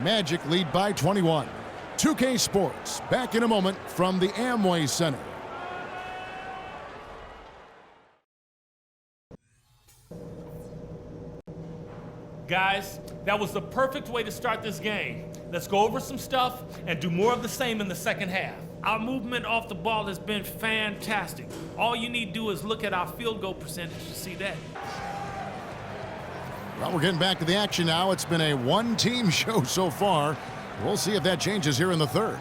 Magic lead by 21. 2K Sports back in a moment from the Amway Center. Guys, that was the perfect way to start this game. Let's go over some stuff and do more of the same in the second half. Our movement off the ball has been fantastic. All you need to do is look at our field goal percentage to see that. Well, we're getting back to the action now. It's been a one-team show so far. We'll see if that changes here in the third.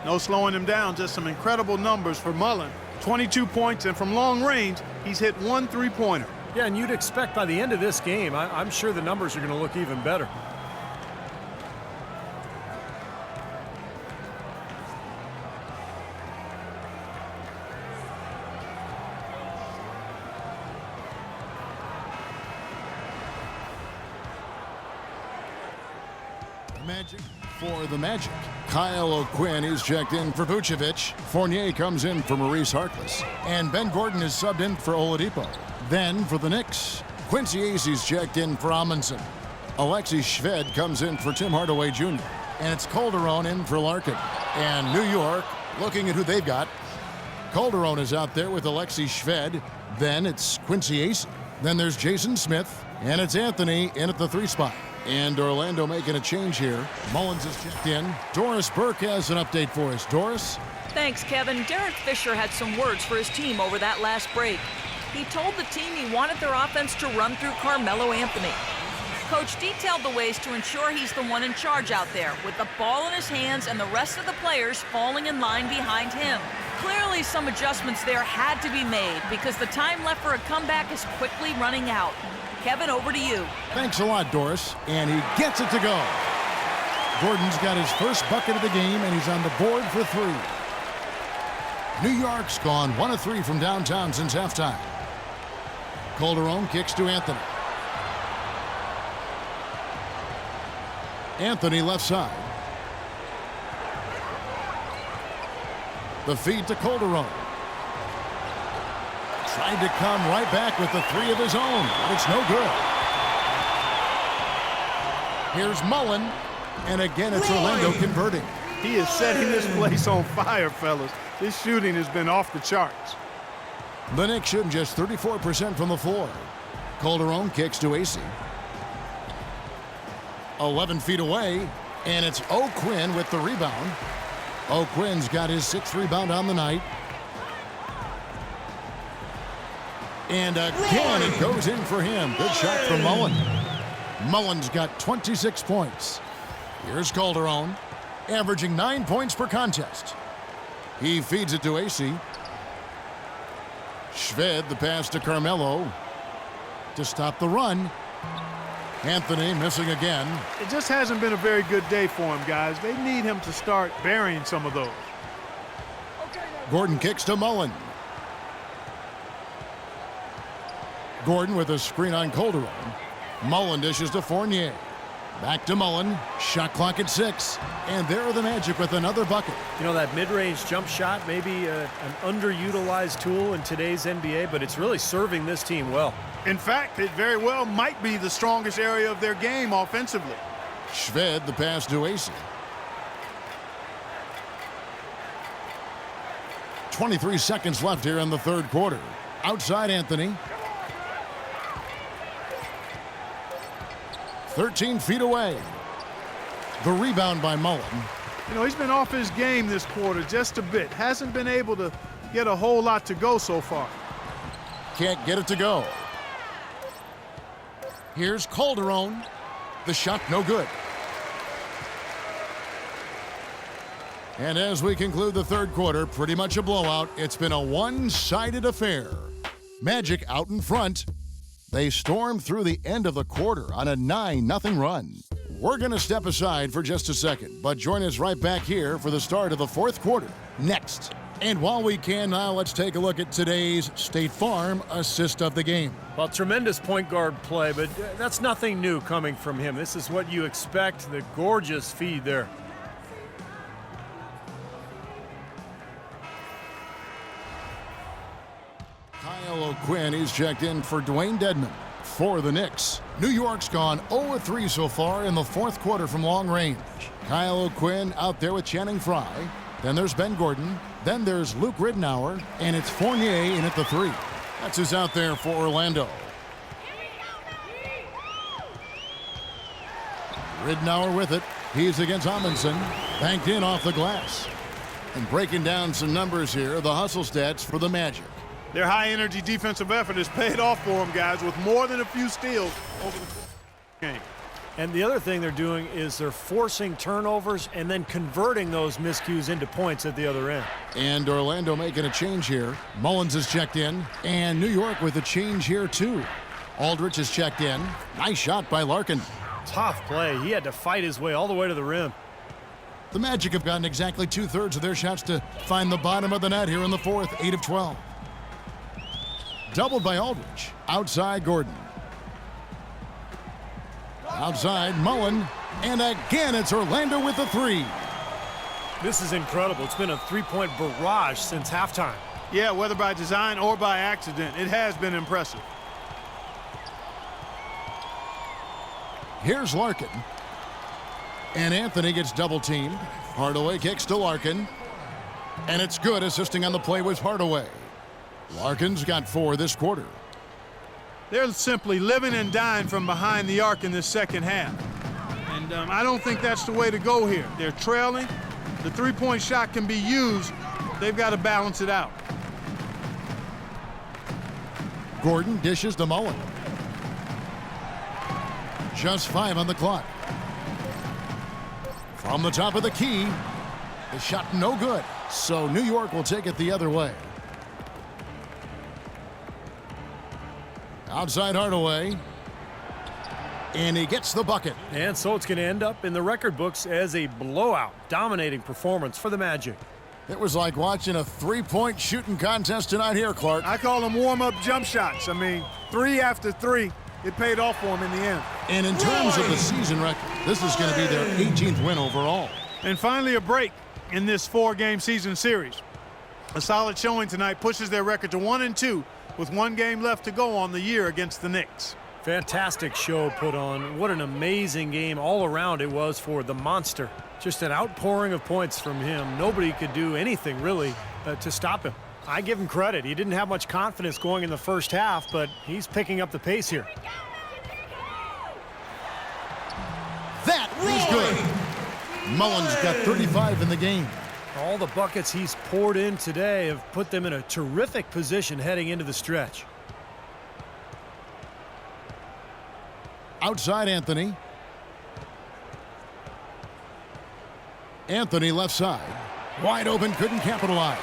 No slowing him down, just some incredible numbers for Mullen. 22 points, and from long range, he's hit 1 3-pointer. Yeah, and you'd expect by the end of this game, I'm sure the numbers are going to look even better. Magic for the Magic. Kyle O'Quinn is checked in for Vucevic. Fournier comes in for Maurice Harkless. And Ben Gordon is subbed in for Oladipo. Then for the Knicks, Quincy Acies checked in for Amundsen. Alexi Shved comes in for Tim Hardaway Jr. And it's Calderon in for Larkin. And New York, looking at who they've got. Calderon is out there with Alexi Shved. Then it's Quincy Acies. Then there's Jason Smith. And it's Anthony in at the 3 spot. And Orlando making a change here. Mullins is checked in. Doris Burke has an update for us. Doris? Thanks, Kevin. Derek Fisher had some words for his team over that last break. He told the team he wanted their offense to run through Carmelo Anthony. Coach detailed the ways to ensure he's the one in charge out there, with the ball in his hands and the rest of the players falling in line behind him. Clearly, some adjustments there had to be made because the time left for a comeback is quickly running out. Kevin, over to you. Thanks a lot, Doris. And he gets it to go. Gordon's got his first bucket of the game, and he's on the board for 3. New York's gone 1 of 3 from downtown since halftime. Calderon kicks to Anthony. Anthony left side. The feed to Calderon. Tried to come right back with the 3 of his own, but it's no good. Here's Mullen, and again it's Orlando converting. He is setting this place on fire, fellas. This shooting has been off the charts. The Knicks shooting just 34% from the floor. Calderon kicks to AC. 11 feet away, and it's O'Quinn with the rebound. O'Quinn's got his 6th rebound on the night. And again, it goes in for him. Good shot from Mullen. Mullen's got 26 points. Here's Calderon, averaging 9 points per contest. He feeds it to AC. Shved, the pass to Carmelo to stop the run. Anthony missing again. It just hasn't been a very good day for him, guys. They need him to start burying some of those. Gordon kicks to Mullen. Gordon with a screen on Calderon. Mullen dishes to Fournier. Back to Mullen. Shot clock at 6. And there are the Magic with another bucket. You know, that mid-range jump shot may be an underutilized tool in today's NBA, but it's really serving this team well. In fact, it very well might be the strongest area of their game offensively. Shved, the pass to AC. 23 seconds left here in the third quarter. Outside Anthony. 13 feet away. The rebound by Mullen. You know, he's been off his game this quarter just a bit. Hasn't been able to get a whole lot to go so far. Can't get it to go. Here's Calderon. The shot no good. And as we conclude the third quarter, pretty much a blowout. It's been a one-sided affair. Magic out in front. They stormed through the end of the quarter on a 9-0 run. We're going to step aside for just a second, but join us right back here for the start of the fourth quarter next. And while we can now, let's take a look at today's State Farm assist of the game. Well, tremendous point guard play, but that's nothing new coming from him. This is what you expect, the gorgeous feed there. Kyle O'Quinn is checked in for Dwayne Dedman. For the Knicks, New York's gone 0-3 so far in the fourth quarter from long range. Kyle O'Quinn out there with Channing Frye. Then there's Ben Gordon. Then there's Luke Ridnour. And it's Fournier in at the 3. That's who's out there for Orlando. Ridnour with it. He's against Amundsen. Banked in off the glass. And breaking down some numbers here, the hustle stats for the Magic. Their high-energy defensive effort has paid off for them, guys, with more than a few steals over the game. And the other thing they're doing is they're forcing turnovers and then converting those miscues into points at the other end. And Orlando making a change here. Mullins is checked in. And New York with a change here, too. Aldridge is checked in. Nice shot by Larkin. Tough play. He had to fight his way all the way to the rim. The Magic have gotten exactly 2/3 of their shots to find the bottom of the net here in the fourth, 8 of 12. Doubled by Aldridge. Outside Gordon. Outside Mullen. And again, it's Orlando with the 3. This is incredible. It's been a three-point barrage since halftime. Yeah, whether by design or by accident, it has been impressive. Here's Larkin. And Anthony gets double-teamed. Hardaway kicks to Larkin. And it's good. Assisting on the play was Hardaway. Larkin's got 4 this quarter. They're simply living and dying from behind the arc in this second half. And I don't think that's the way to go here. They're trailing. The three-point shot can be used. They've got to balance it out. Gordon dishes to Mullen. Just 5 on the clock. From the top of the key. The shot no good. So New York will take it the other way. Outside Hardaway. And he gets the bucket. And so it's going to end up in the record books as a blowout, dominating performance for the Magic. It was like watching a three-point shooting contest tonight here, Clark. I call them warm-up jump shots. I mean, 3 after 3, it paid off for them in the end. And in terms of the season record, this is going to be their 18th win overall. And finally a break in this 4-game season series. A solid showing tonight pushes their record to 1-2 with 1 game left to go on the year against the Knicks. Fantastic show put on. What an amazing game all around it was for the monster. Just an outpouring of points from him. Nobody could do anything really to stop him. I give him credit. He didn't have much confidence going in the first half, but he's picking up the pace here. That was good. Mullins got 35 in the game. All the buckets he's poured in today have put them in a terrific position heading into the stretch. Outside Anthony. Anthony left side. Wide open, couldn't capitalize.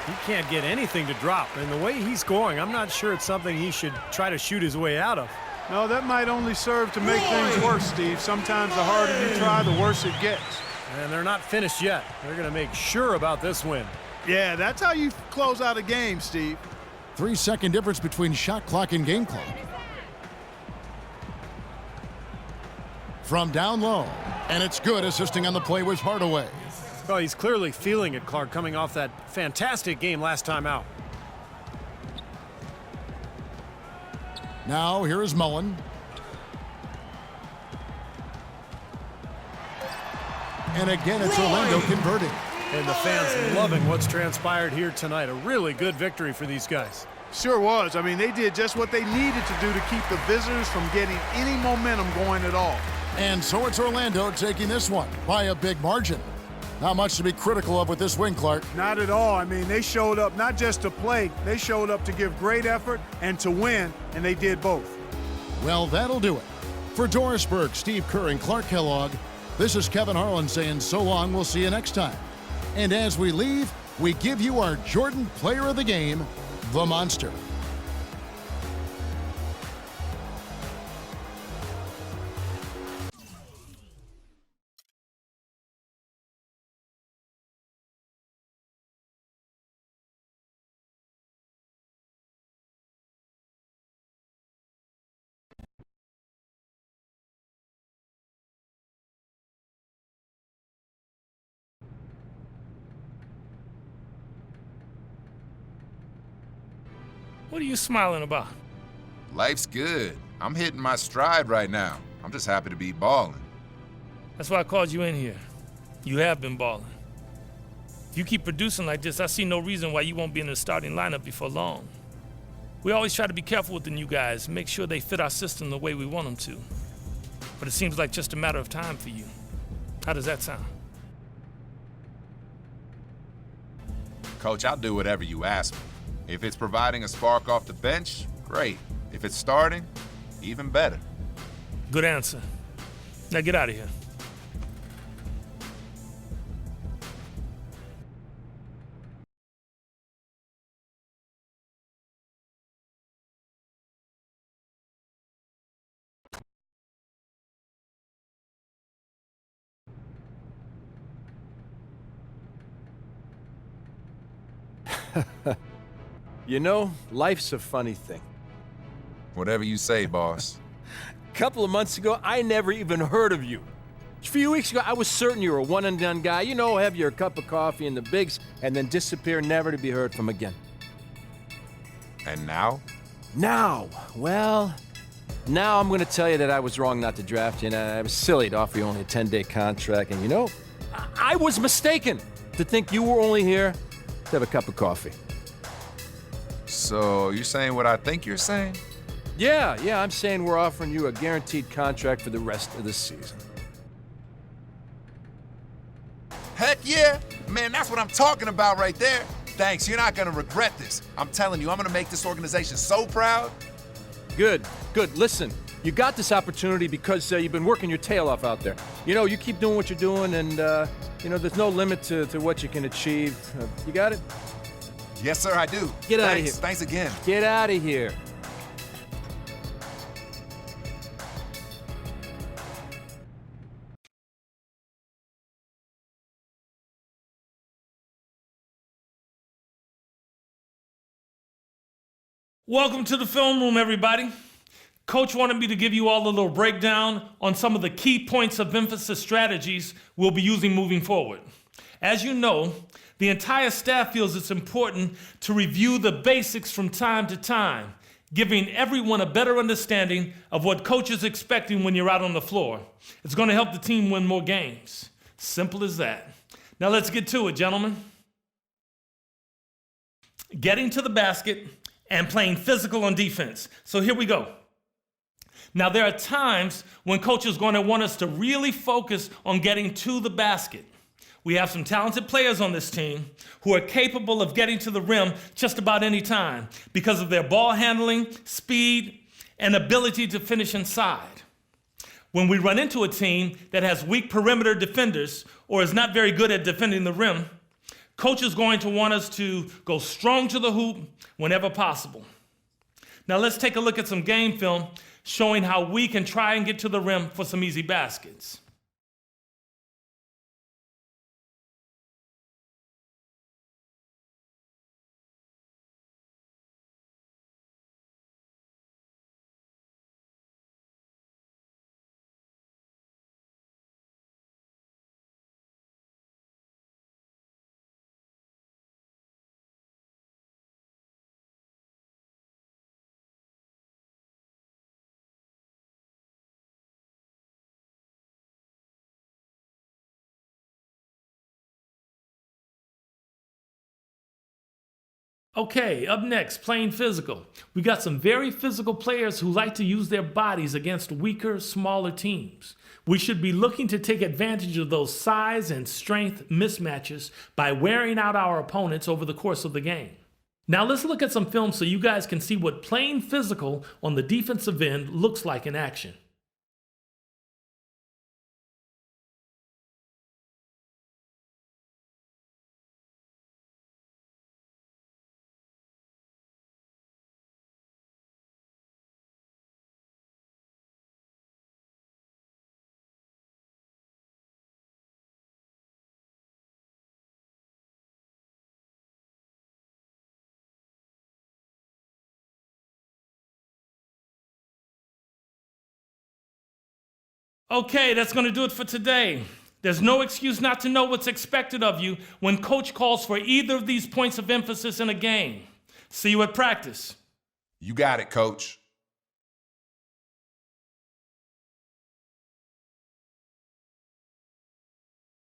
He can't get anything to drop, and the way he's scoring, I'm not sure it's something he should try to shoot his way out of. No, that might only serve to make things worse, Steve. Sometimes the harder you try, the worse it gets. And they're not finished yet. They're going to make sure about this win. Yeah, that's how you close out a game, Steve. 3-second difference between shot clock and game clock. From down low. And it's good. Assisting on the play was Hardaway. Well, he's clearly feeling it, Clark, coming off that fantastic game last time out. Now here is Mullen. And again, it's Orlando converting. And the fans loving what's transpired here tonight. A really good victory for these guys. Sure was. I mean, they did just what they needed to do to keep the visitors from getting any momentum going at all. And so it's Orlando taking this one by a big margin. Not much to be critical of with this win, Clark. Not at all. I mean, they showed up not just to play, they showed up to give great effort and to win, and they did both. Well, that'll do it. For Doris Burke, Steve Kerr, and Clark Kellogg, this is Kevin Harlan saying so long. We'll see you next time. And as we leave, we give you our Jordan Player of the Game, the Monster. What are you smiling about? Life's good. I'm hitting my stride right now. I'm just happy to be balling. That's why I called you in here. You have been balling. If you keep producing like this, I see no reason why you won't be in the starting lineup before long. We always try to be careful with the new guys, make sure they fit our system the way we want them to. But it seems like just a matter of time for you. How does that sound? Coach, I'll do whatever you ask me. If it's providing a spark off the bench, great. If it's starting, even better. Good answer. Now get out of here. You know, life's a funny thing. Whatever you say, boss. A couple of months ago, I never even heard of you. A few weeks ago, I was certain you were a one-and-done guy. You know, have your cup of coffee in the bigs, and then disappear, never to be heard from again. And now? Now, well, now I'm going to tell you that I was wrong not to draft you, and I was silly to offer you only a 10-day contract, and you know, I was mistaken to think you were only here to have a cup of coffee. So, you're saying what I think you're saying? Yeah, I'm saying we're offering you a guaranteed contract for the rest of the season. Heck yeah! Man, that's what I'm talking about right there. Thanks, you're not gonna regret this. I'm telling you, I'm gonna make this organization so proud. Good. Listen, you got this opportunity because you've been working your tail off out there. You know, you keep doing what you're doing, and, you know, there's no limit to what you can achieve. You got it? Yes, sir, I do. Get out of here. Thanks again. Get out of here. Welcome to the film room, everybody. Coach wanted me to give you all a little breakdown on some of the key points of emphasis strategies we'll be using moving forward. As you know, the entire staff feels it's important to review the basics from time to time, giving everyone a better understanding of what coach is expecting when you're out on the floor. It's going to help the team win more games. Simple as that. Now let's get to it, gentlemen. Getting to the basket and playing physical on defense. So here we go. Now there are times when coach is going to want us to really focus on getting to the basket. We have some talented players on this team who are capable of getting to the rim just about any time because of their ball handling, speed, and ability to finish inside. When we run into a team that has weak perimeter defenders or is not very good at defending the rim, coach is going to want us to go strong to the hoop whenever possible. Now let's take a look at some game film showing how we can try and get to the rim for some easy baskets. Okay, up next, playing physical. We got some very physical players who like to use their bodies against weaker, smaller teams. We should be looking to take advantage of those size and strength mismatches by wearing out our opponents over the course of the game. Now let's look at some film so you guys can see what playing physical on the defensive end looks like in action. Okay, that's going to do it for today. There's no excuse not to know what's expected of you when coach calls for either of these points of emphasis in a game. See you at practice. You got it, coach.